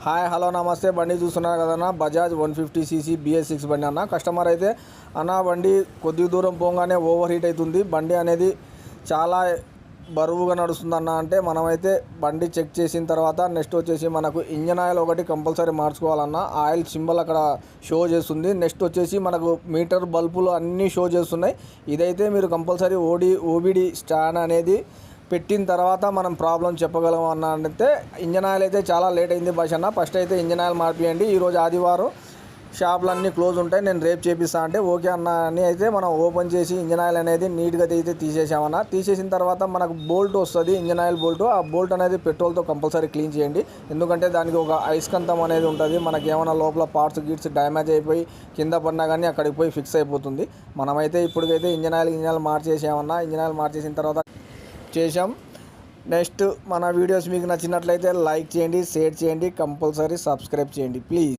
Hi hello నమస్తే. బండి చూస్తున్నారు కదన్నా, బజాజ్ 150cc BS6 బండి అన్న. కస్టమర్ అయితే అన్న బండి కొద్ది దూరం పోగానే ఓవర్ హీట్ అవుతుంది, బండి అనేది చాలా బరువుగా నడుస్తుంది అన్న అంటే, మనమైతే బండి చెక్ చేసిన తర్వాత నెక్స్ట్ వచ్చేసి మనకు ఇంజన్ ఆయిల్ ఒకటి కంపల్సరీ మార్చుకోవాలన్న. ఆయిల్ సింబల్ అక్కడ షో చేస్తుంది. నెక్స్ట్ వచ్చేసి మనకు మీటర్ బల్బులు అన్నీ షో చేస్తున్నాయి. ఇదైతే మీరు కంపల్సరీ ఓబిడి స్టాండ్ అనేది పెట్టిన తర్వాత మనం ప్రాబ్లం చెప్పగలం అన్న అంటే, ఇంజన్ ఆయిల్ అయితే చాలా లేట్ అయింది భాష అన్న. ఫస్ట్ అయితే ఇంజన్ ఆయిల్ మార్పియండి, ఈరోజు ఆదివారం షాపులు అన్నీ క్లోజ్ ఉంటాయి, నేను రేపు చేపిస్తా అంటే ఓకే అన్న అని అయితే మనం ఓపెన్ చేసి ఇంజన్ ఆయిల్ అనేది నీట్గా అయితే తీసేసామన్న. తీసేసిన తర్వాత మనకు బోల్ట్ వస్తుంది, ఇంజన్ ఆయిల్ బోల్ట్. ఆ బోల్ట్ అనేది పెట్రోల్తో కంపల్సరీ క్లీన్ చేయండి, ఎందుకంటే దానికి ఒక అయస్కాంతం అనేది ఉంటుంది. మనకి ఏమైనా లోపల పార్ట్స్ గిట్స్ డ్యామేజ్ అయిపోయి కింద పడినా కానీ అక్కడికి పోయి ఫిక్స్ అయిపోతుంది. మనమైతే ఇప్పటికైతే ఇంజన్ ఆయిల్ మార్చేసామన్న. ఇంజన్ ఆయిల్ మార్చేసిన తర్వాత చేసాం. నెక్స్ట్ మన వీడియోస్ మీకు నచ్చినట్లయితే లైక్ చేయండి, షేర్ చేయండి, కంపల్సరీ సబ్స్క్రైబ్ చేయండి ప్లీజ్.